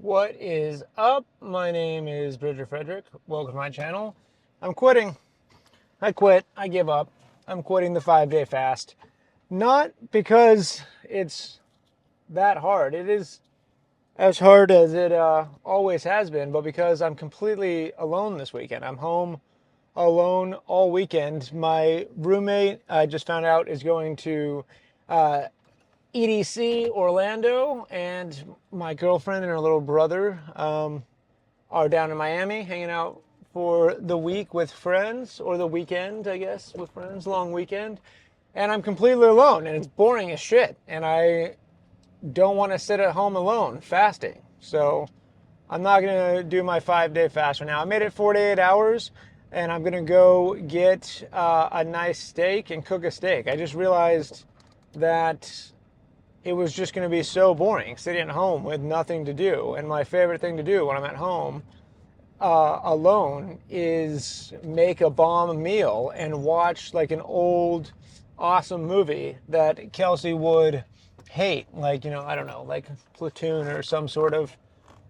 What is up? My name is Bridger Frederick. Welcome to my channel. I'm quitting. I quit. I give up. I'm quitting the 5-day fast. Not because it's that hard. It is as hard as it always has been, but because I'm completely alone this weekend. I'm home alone all weekend. My roommate, I just found out, is going to uh, EDC Orlando, and my girlfriend and her little brother are down in Miami hanging out for the week with friends, or the weekend, I guess, with friends, long weekend. And I'm completely alone, and it's boring as shit. And I don't want to sit at home alone fasting. So I'm not going to do my 5-day fast right now. I made it 48 hours, and I'm going to go get a nice steak and cook a steak. I just realized that it was just going to be so boring sitting at home with nothing to do. And my favorite thing to do when I'm at home alone is make a bomb meal and watch like an old awesome movie that Kelsey would hate, like, I don't know, like Platoon or some sort of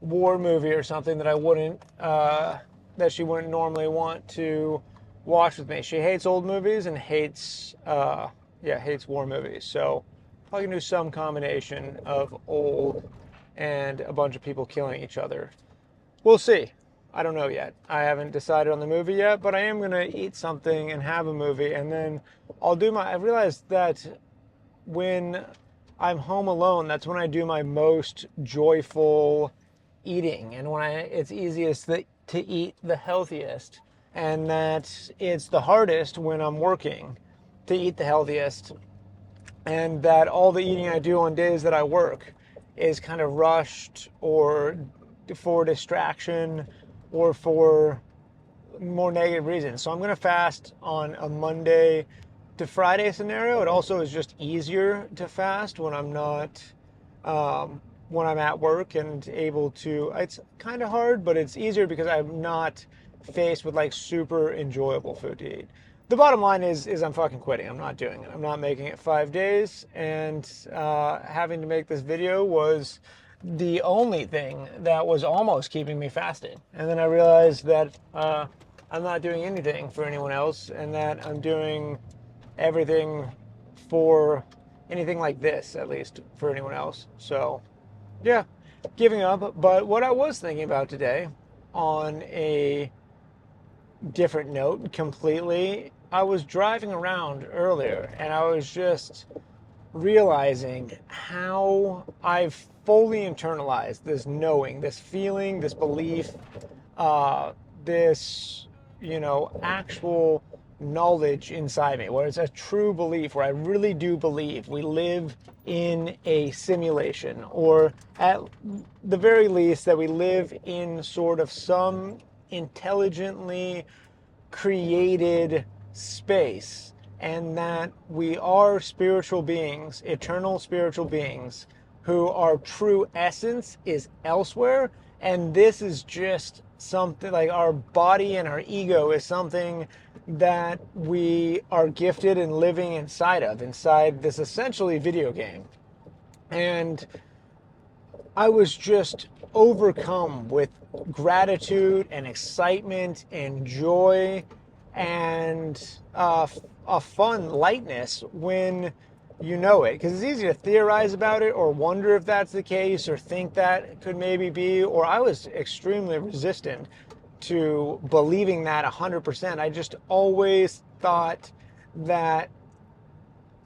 war movie or something that I wouldn't that she wouldn't normally want to watch with me. She hates old movies and hates war movies. So I can do some combination of old and a bunch of people killing each other. We'll see. I don't know yet. I haven't decided on the movie yet, but I am going to eat something and have a movie, and then I realized that when I'm home alone, that's when I do my most joyful eating, and when it's easiest to eat the healthiest, and that it's the hardest when I'm working to eat the healthiest, and that all the eating I do on days that I work is kind of rushed or for distraction or for more negative reasons. So I'm going to fast on a Monday to Friday scenario. It also is just easier to fast when I'm not when I'm at work and able to. It's kind of hard, but it's easier because I'm not faced with like super enjoyable food to eat. The bottom line is I'm fucking quitting. I'm not doing it. I'm not making it 5 days, and having to make this video was the only thing that was almost keeping me fasted. And then I realized that I'm not doing anything for anyone else, and that I'm doing everything for anything like this, at least for anyone else. So, yeah, giving up. But what I was thinking about today, on a different note completely, I was driving around earlier and I was just realizing how I've fully internalized this knowing, this feeling, this belief, this, actual knowledge inside me, where it's a true belief, where I really do believe we live in a simulation, or at the very least, that we live in sort of some intelligently created space, and that we are spiritual beings, eternal spiritual beings, who our true essence is elsewhere. And this is just something like our body and our ego is something that we are gifted and living inside this essentially video game. And I was just overcome with gratitude and excitement and joy and a fun lightness when you know it. Because it's easy to theorize about it or wonder if that's the case or think that it could maybe be. Or I was extremely resistant to believing that 100%. I just always thought that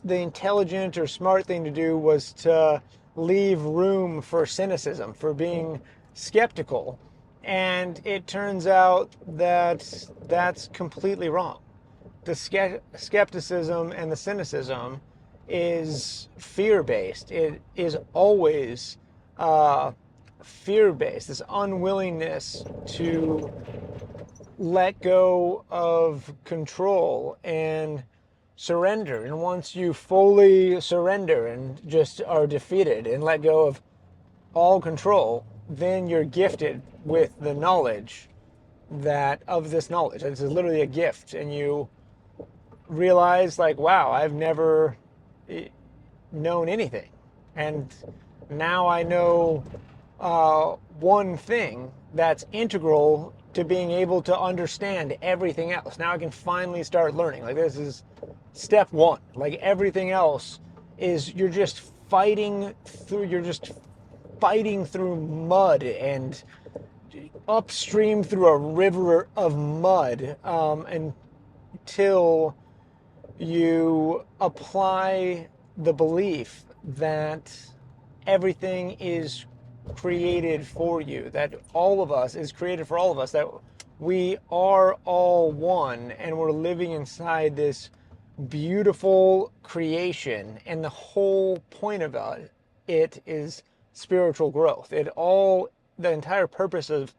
the intelligent or smart thing to do was to leave room for cynicism, for being skeptical. And it turns out that that's completely wrong. The skepticism and the cynicism is fear based. It is always fear based, this unwillingness to let go of control and surrender. And once you fully surrender and just are defeated and let go of all control, then you're gifted with the knowledge that of this knowledge. This is literally a gift, and you realize, like, wow, I've never known anything, and now I know one thing that's integral to being able to understand everything else. Now I can finally start learning. Like, this is step one. Like, everything else is you're just fighting through mud and upstream through a river of mud, until you apply the belief that everything is created for you, that all of us is created for all of us, that we are all one and we're living inside this beautiful creation, and the whole point of it is spiritual growth. The entire purpose of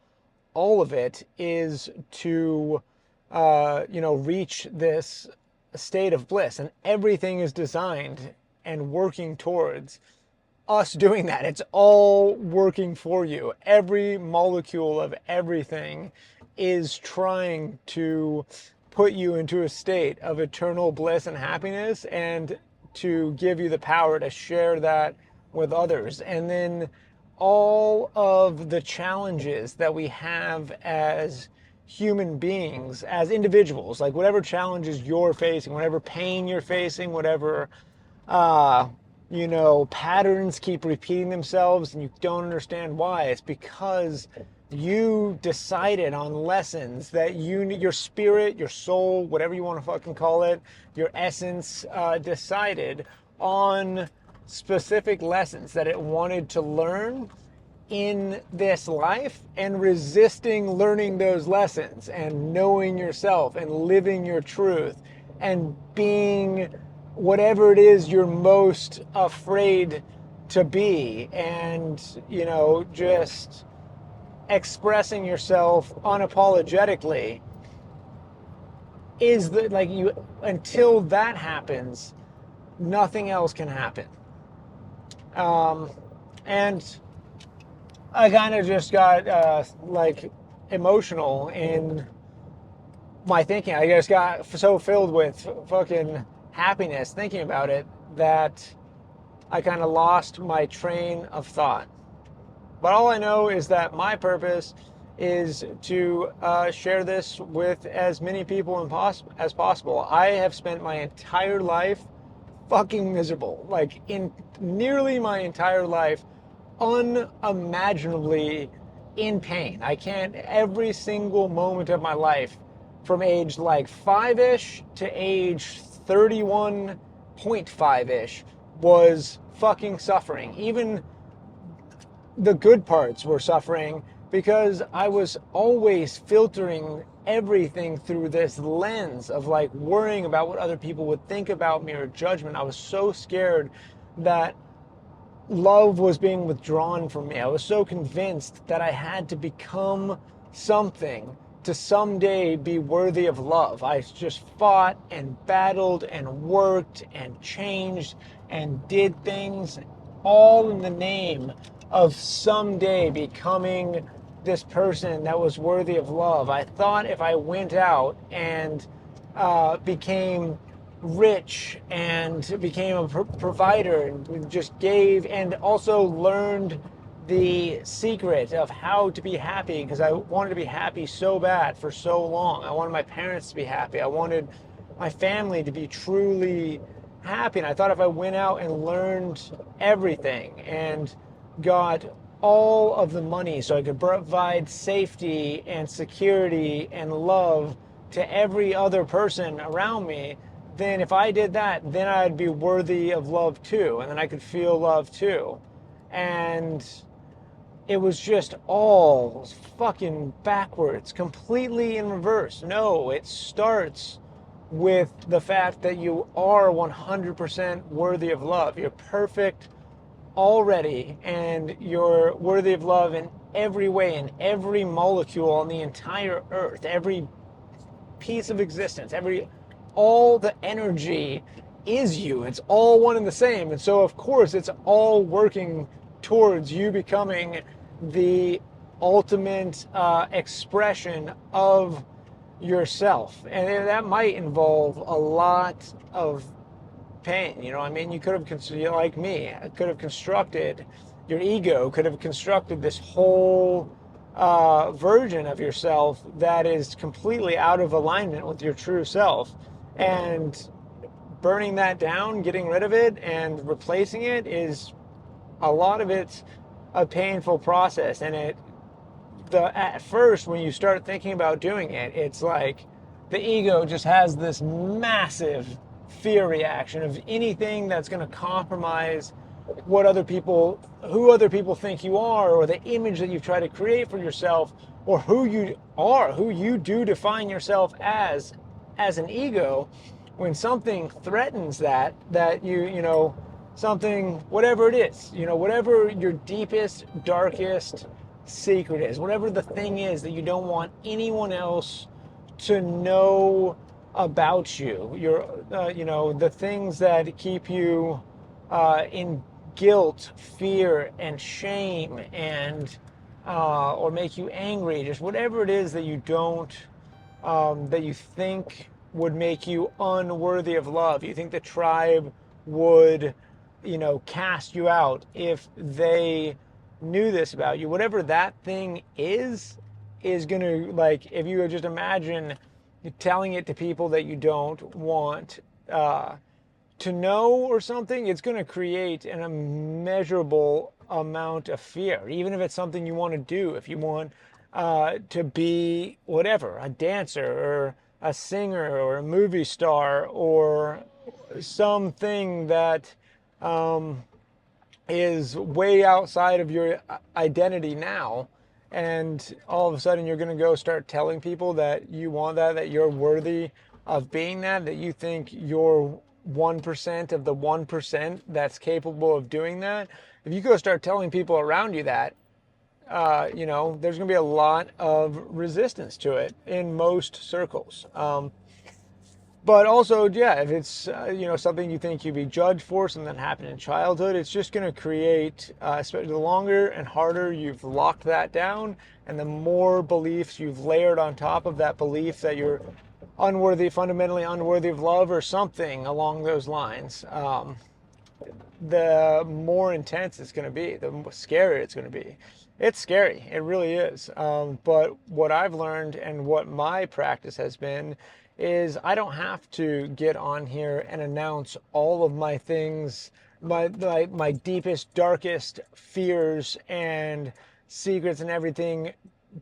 all of it is to reach this state of bliss, and everything is designed and working towards us doing that. It's all working for you. Every molecule of everything is trying to put you into a state of eternal bliss and happiness, and to give you the power to share that with others. And then all of the challenges that we have as human beings, as individuals, like whatever challenges you're facing, whatever pain you're facing, whatever patterns keep repeating themselves and you don't understand why, it's because you decided on lessons that your spirit, your soul, whatever you want to fucking call it, your essence, decided on specific lessons that it wanted to learn in this life, and resisting learning those lessons and knowing yourself and living your truth and being whatever it is you're most afraid to be, and just expressing yourself unapologetically, is that, like, you, until that happens, nothing else can happen. And I kind of just got emotional in my thinking. I just got so filled with fucking happiness thinking about it that I kind of lost my train of thought. But all I know is that my purpose is to share this with as many people as possible. I have spent my entire life fucking miserable, like in nearly my entire life, unimaginably in pain. I can't, every single moment of my life, from age like 5-ish to age 31.5-ish, was fucking suffering. Even the good parts were suffering, because I was always filtering everything through this lens of like worrying about what other people would think about me, or judgment. I was so scared that love was being withdrawn from me. I was so convinced that I had to become something to someday be worthy of love. I just fought and battled and worked and changed and did things, all in the name of someday becoming this person that was worthy of love. I thought if I went out and became rich and became a provider and just gave, and also learned the secret of how to be happy, because I wanted to be happy so bad for so long. I wanted my parents to be happy. I wanted my family to be truly happy. And I thought if I went out and learned everything and got all of the money so I could provide safety and security and love to every other person around me, then if I did that, then I'd be worthy of love too, and then I could feel love too. And it was just all fucking backwards, completely in reverse. No, it starts with the fact that you are 100% worthy of love. You're perfect already, and you're worthy of love in every way, in every molecule on the entire earth, every piece of existence, all the energy is you. It's all one and the same. And so of course it's all working towards you becoming the ultimate expression of yourself. And that might involve a lot of pain. You know what I mean? You could have, like me, could have constructed your ego could have constructed this whole version of yourself that is completely out of alignment with your true self. And burning that down, getting rid of it, and replacing it is a lot of it's a painful process. And at first, when you start thinking about doing it, it's like the ego just has this massive fear reaction of anything that's going to compromise who other people think you are, or the image that you've tried to create for yourself, or who you are, who you do define yourself as an ego. When something threatens that something, whatever it is, whatever your deepest, darkest secret is, whatever the thing is that you don't want anyone else to know about you, the things that keep you in guilt, fear, and shame, and or make you angry, just whatever it is that you don't, that you think would make you unworthy of love. You think the tribe would, cast you out if they knew this about you. Whatever that thing is going to, like, if you just imagine telling it to people that you don't want to know or something, it's going to create an immeasurable amount of fear, even if it's something you want to do. If you want to be whatever, a dancer or a singer or a movie star or something that is way outside of your identity now, and all of a sudden you're going to go start telling people that you want that you're worthy of being that you think you're 1% of the 1% that's capable of doing that. If you go start telling people around you that, there's going to be a lot of resistance to it in most circles. But also, yeah, if it's, something you think you'd be judged for, something that happened in childhood, it's just going to create, especially the longer and harder you've locked that down, and the more beliefs you've layered on top of that belief that you're fundamentally unworthy of love or something along those lines, the more intense it's going to be, the scarier it's going to be. It's scary. It really is. But what I've learned and what my practice has been is I don't have to get on here and announce all of my things, my deepest, darkest fears and secrets and everything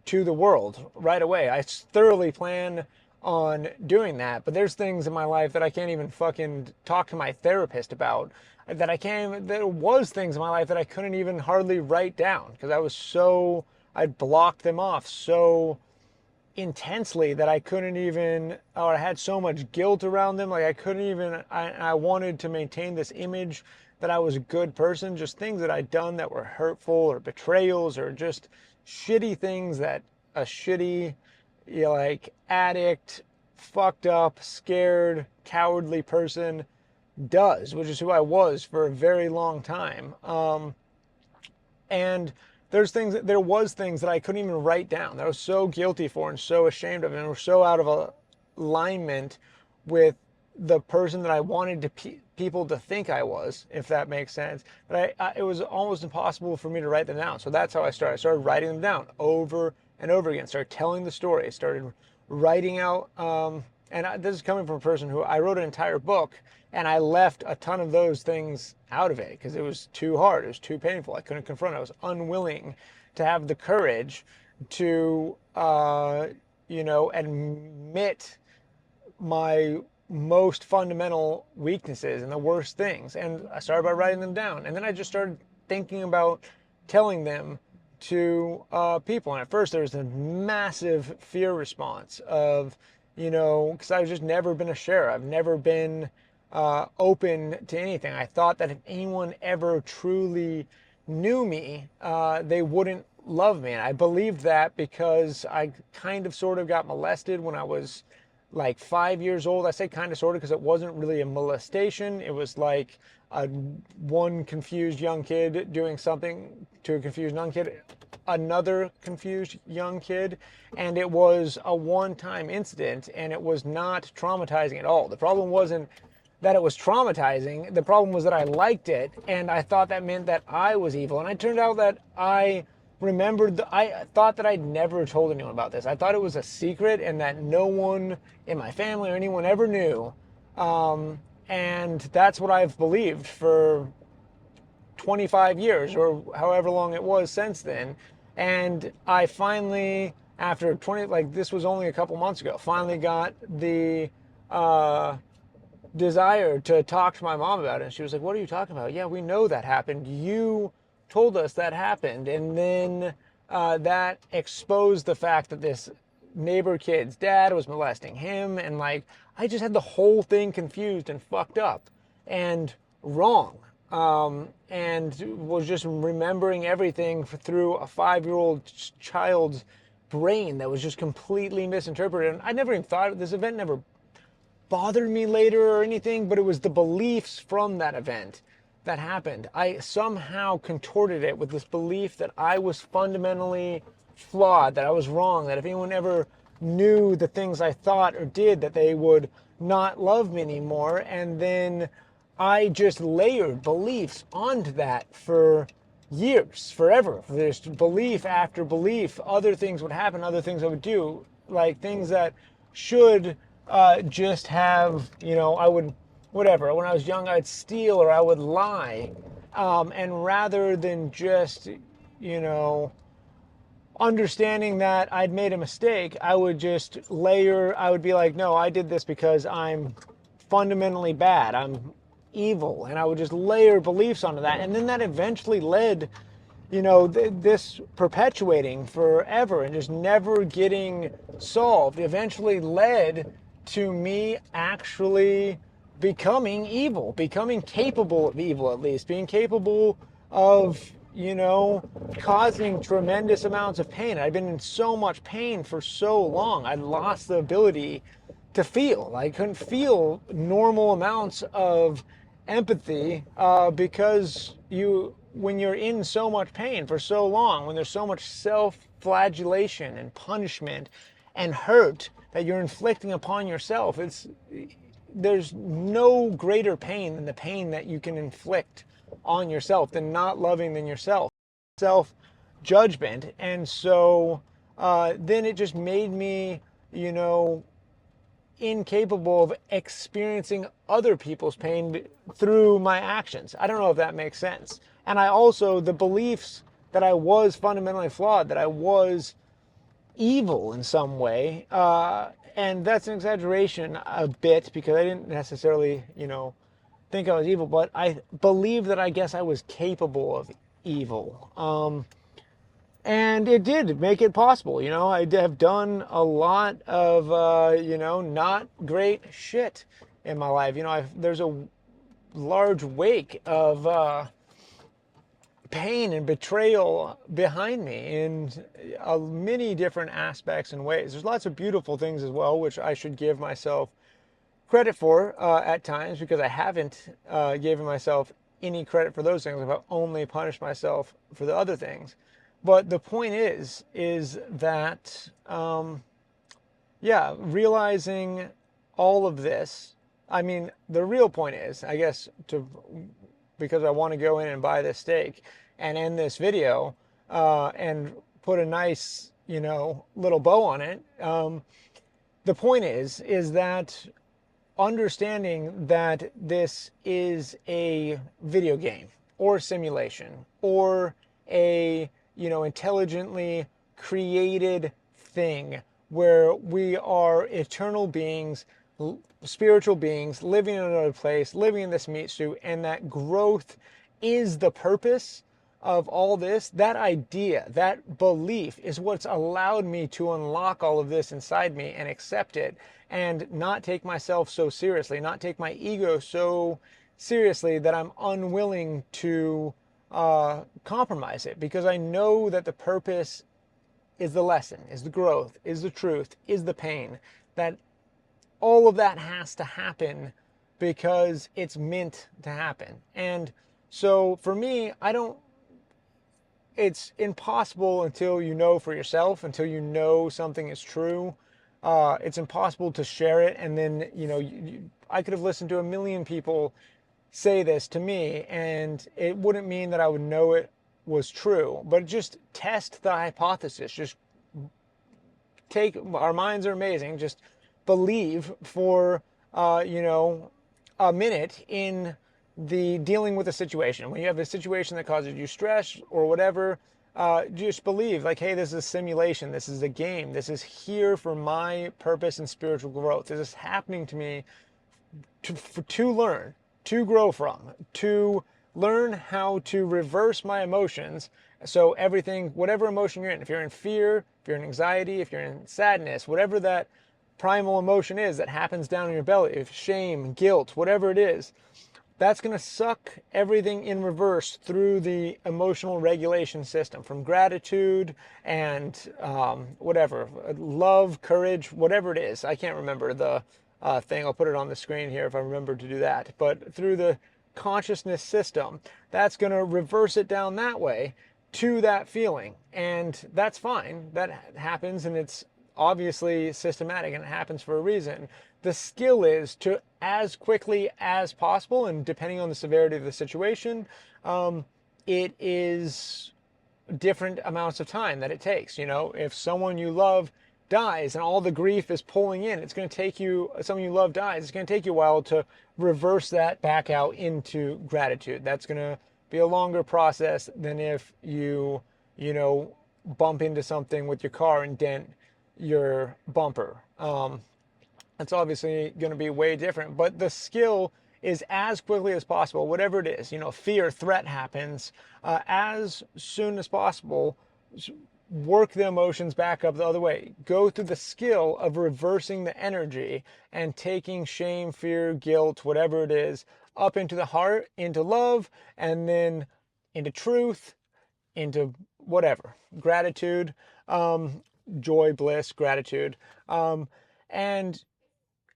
to the world right away. I thoroughly plan on doing that, but there's things in my life that I can't even fucking talk to my therapist about, there was things in my life that I couldn't even hardly write down because I'd blocked them off so intensely that I couldn't even, or I had so much guilt around them. Like I wanted to maintain this image that I was a good person, just things that I'd done that were hurtful or betrayals or just shitty things that a shitty, addict, fucked up, scared, cowardly person does, which is who I was for a very long time. And there was things that I couldn't even write down that I was so guilty for and so ashamed of, and were so out of alignment with the person that I wanted people to think I was, if that makes sense. But it was almost impossible for me to write them down. So that's how I started. I started writing them down over and over again. Started telling the story. Started writing out. This is coming from a person who I wrote an entire book, and I left a ton of those things out of it because it was too hard. It was too painful. I couldn't confront it. I was unwilling to have the courage to, admit my most fundamental weaknesses and the worst things. And I started by writing them down. And then I just started thinking about telling them to people. And at first there was a massive fear response of, because I've just never been a sharer. I've never been open to anything. I thought that if anyone ever truly knew me, they wouldn't love me. And I believed that because I kind of sort of got molested when I was like 5 years old. I say kind of sort of because it wasn't really a molestation. It was like one confused young kid doing something to a confused young kid, another confused young kid, and it was a one-time incident, and it was not traumatizing at all. The problem wasn't that it was traumatizing. The problem was that I liked it, and I thought that meant that I was evil. And it turned out that I I thought that I'd never told anyone about this. I thought it was a secret and that no one in my family or anyone ever knew. And that's what I've believed for 25 years or however long it was since then. And I finally, after 20, like this was only a couple months ago, finally got the desire to talk to my mom about it. And she was like, "What are you talking about? Yeah, we know that happened. You told us that happened." And then that exposed the fact that this neighbor kid's dad was molesting him. And like, I just had the whole thing confused and fucked up and wrong. And was just remembering everything through a 5-year-old child's brain that was just completely misinterpreted. And I never even thought this event never bothered me later or anything, but it was the beliefs from that event that happened. I somehow contorted it with this belief that I was fundamentally flawed, that I was wrong, that if anyone ever knew the things I thought or did, that they would not love me anymore. And then I just layered beliefs onto that for years, forever. There's belief after belief. Other things would happen, other things I would do, like things that should just have, I would, whatever. When I was young, I'd steal or I would lie. And rather than just, understanding that I'd made a mistake, I would just I would be like, no, I did this because I'm fundamentally bad. I'm evil. And I would just layer beliefs onto that. And then that eventually led, this perpetuating forever and just never getting solved eventually led to me actually becoming evil, becoming capable of evil, at least being capable of, causing tremendous amounts of pain. I'd been in so much pain for so long. I'd lost the ability to feel. I couldn't feel normal amounts of empathy because when you're in so much pain for so long, when there's so much self-flagellation and punishment and hurt that you're inflicting upon yourself, there's no greater pain than the pain that you can inflict on yourself, than not loving than yourself, self-judgment. And so then it just made me, incapable of experiencing other people's pain through my actions. I don't know if that makes sense. And I also, the beliefs that I was fundamentally flawed, that I was evil in some way, and that's an exaggeration a bit because I didn't necessarily, think I was evil, but I believe that I guess I was capable of evil. And it did make it possible. I have done a lot of, not great shit in my life. There's a large wake of pain and betrayal behind me in many different aspects and ways. There's lots of beautiful things as well, which I should give myself credit for at times, because I haven't given myself any credit for those things. I've only punished myself for the other things. But the point is that, realizing all of this, I mean, the real point is, I guess, because I want to go in and buy this steak and end this video and put a nice, little bow on it. The point is that understanding that this is a video game or simulation or a intelligently created thing where we are eternal beings, spiritual beings, living in another place, living in this meat suit, and that growth is the purpose of all this. That idea, that belief is what's allowed me to unlock all of this inside me and accept it and not take myself so seriously, not take my ego so seriously that I'm unwilling to compromise it, because I know that the purpose is the lesson, is the growth, is the truth, is the pain, that all of that has to happen because it's meant to happen. And so for me, it's impossible until you know for yourself, until you know something is true, it's impossible to share it. And then, I could have listened to a million people say this to me, and it wouldn't mean that I would know it was true, but just test the hypothesis. Just our minds are amazing. Just believe for, a minute in the dealing with a situation. When you have a situation that causes you stress or whatever, just believe like, hey, this is a simulation. This is a game. This is here for my purpose and spiritual growth. This is happening to me to learn, to grow from, to learn how to reverse my emotions. So everything, whatever emotion you're in, if you're in fear, if you're in anxiety, if you're in sadness, whatever that primal emotion is that happens down in your belly, if shame, guilt, whatever it is, that's going to suck everything in reverse through the emotional regulation system, from gratitude and whatever, love, courage, whatever it is. I can't remember the thing. I'll put it on the screen here if I remember to do that. But through the consciousness system, that's going to reverse it down that way to that feeling. And that's fine. That happens, and it's obviously systematic, and it happens for a reason. The skill is to, as quickly as possible, and depending on the severity of the situation, it is different amounts of time that it takes. If someone you love dies and all the grief is pulling in, it's going to take you, someone you love dies, it's going to take you a while to reverse that back out into gratitude. That's going to be a longer process than if you bump into something with your car and dent your bumper. It's obviously going to be way different, but the skill is as quickly as possible, whatever it is, fear, threat happens, as soon as possible, work the emotions back up the other way. Go through the skill of reversing the energy and taking shame, fear, guilt, whatever it is, up into the heart, into love, and then into truth, into whatever, gratitude, joy, bliss, gratitude. And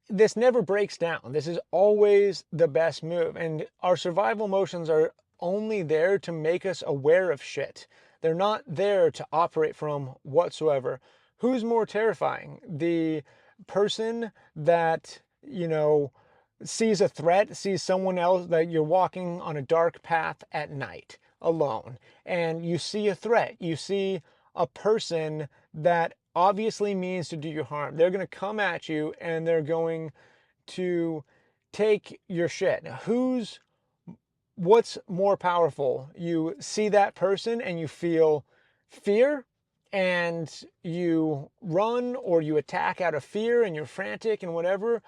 this never breaks down. This is always the best move. And our survival emotions are only there to make us aware of shit. They're not there to operate from whatsoever. Who's more terrifying? The person that, sees a threat, sees someone else, that you're walking on a dark path at night alone, and you see a threat, you see a person that obviously means to do you harm. They're going to come at you and they're going to take your shit. Now, what's more powerful? You see that person and you feel fear and you run, or you attack out of fear and you're frantic and whatever?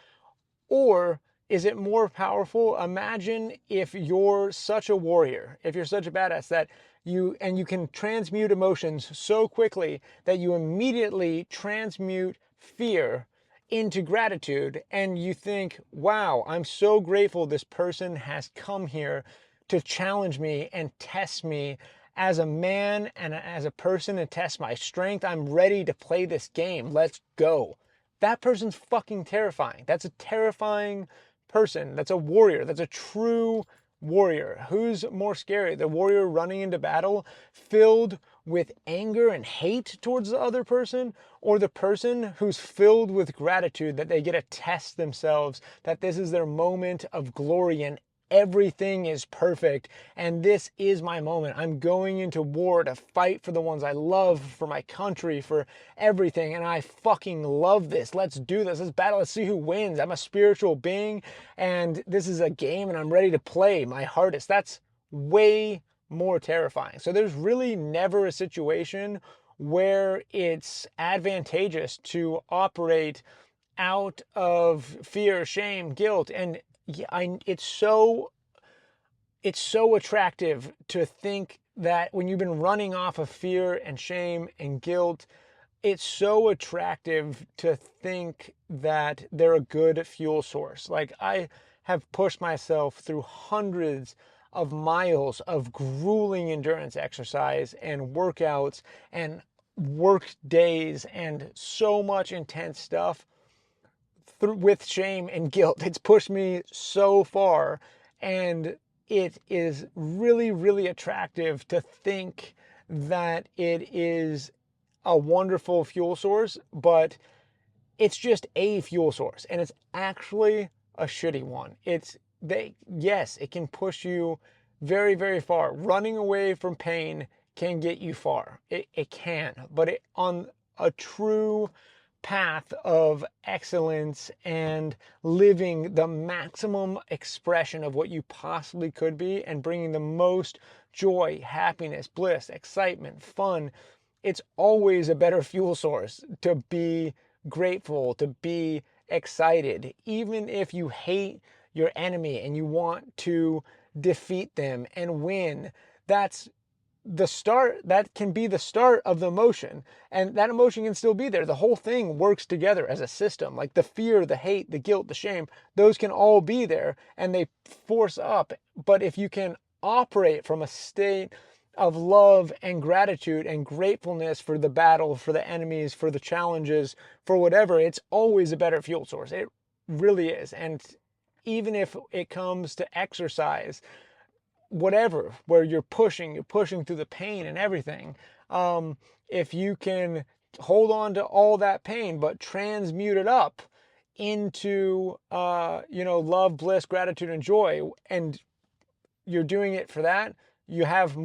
Or is it more powerful? Imagine if you're such a warrior, if you're such a badass that you can transmute emotions so quickly that you immediately transmute fear into gratitude, and you think, wow, I'm so grateful this person has come here to challenge me and test me as a man and as a person, and test my strength. I'm ready to play this game. Let's go. That person's fucking terrifying. That's a terrifying person. That's a warrior. That's a true warrior. Who's more scary? The warrior running into battle filled with anger and hate towards the other person, or the person who's filled with gratitude that they get to test themselves, that this is their moment of glory and everything is perfect, and this is my moment. I'm going into war to fight for the ones I love, for my country, for everything, and I fucking love this. Let's do this. Let's battle. Let's see who wins. I'm a spiritual being, and this is a game, and I'm ready to play my hardest. That's way more terrifying. So there's really never a situation where it's advantageous to operate out of fear, shame, guilt, and it's so attractive to think that when you've been running off of fear and shame and guilt, it's so attractive to think that they're a good fuel source. Like, I have pushed myself through hundreds of miles of grueling endurance exercise and workouts and work days and so much intense stuff with shame and guilt. It's pushed me so far, and it is really, really attractive to think that it is a wonderful fuel source, but it's just a fuel source, and it's actually a shitty one. Yes, it can push you very, very far. Running away from pain can get you far. It can, but on a true path of excellence and living the maximum expression of what you possibly could be and bringing the most joy, happiness, bliss, excitement, fun, it's always a better fuel source to be grateful, to be excited, even if you hate your enemy and you want to defeat them and win. That's the start. That can be the start of the emotion, and that emotion can still be there. The whole thing works together as a system. Like the fear, the hate, the guilt, the shame, those can all be there and they force up. But if you can operate from a state of love and gratitude and gratefulness for the battle, for the enemies, for the challenges, for whatever, it's always a better fuel source. It really is. And even if it comes to exercise, whatever, where you're pushing through the pain and everything, if you can hold on to all that pain but transmute it up into love, bliss, gratitude, and joy, and you're doing it for that, you have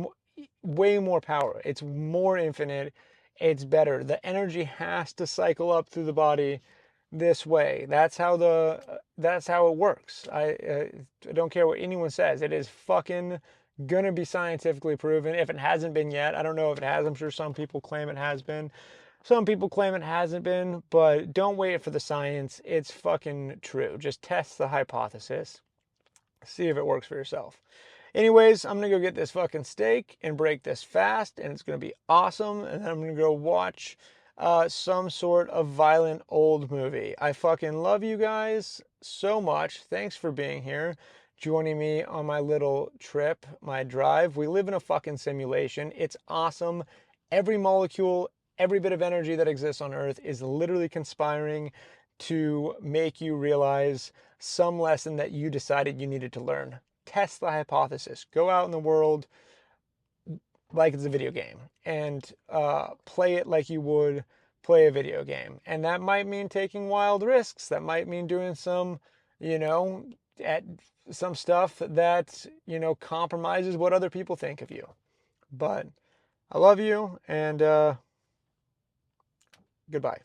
way more power. It's more infinite. It's better. The energy has to cycle up through the body this way. That's how it works. I don't care what anyone says. It is fucking gonna be scientifically proven. If it hasn't been yet, I don't know if it has. I'm sure some people claim it has been. Some people claim it hasn't been, but don't wait for the science. It's fucking true. Just test the hypothesis. See if it works for yourself. Anyways, I'm gonna go get this fucking steak and break this fast, and it's gonna be awesome. And then I'm gonna go watch some sort of violent old movie. I fucking love you guys so much. Thanks for being here, joining me on my little trip, my drive. We live in a fucking simulation. It's awesome. Every molecule, every bit of energy that exists on Earth is literally conspiring to make you realize some lesson that you decided you needed to learn. Test the hypothesis. Go out in the world like it's a video game and play it like you would play a video game. And that might mean taking wild risks. That might mean doing some, at some stuff that, compromises what other people think of you. But I love you, and goodbye.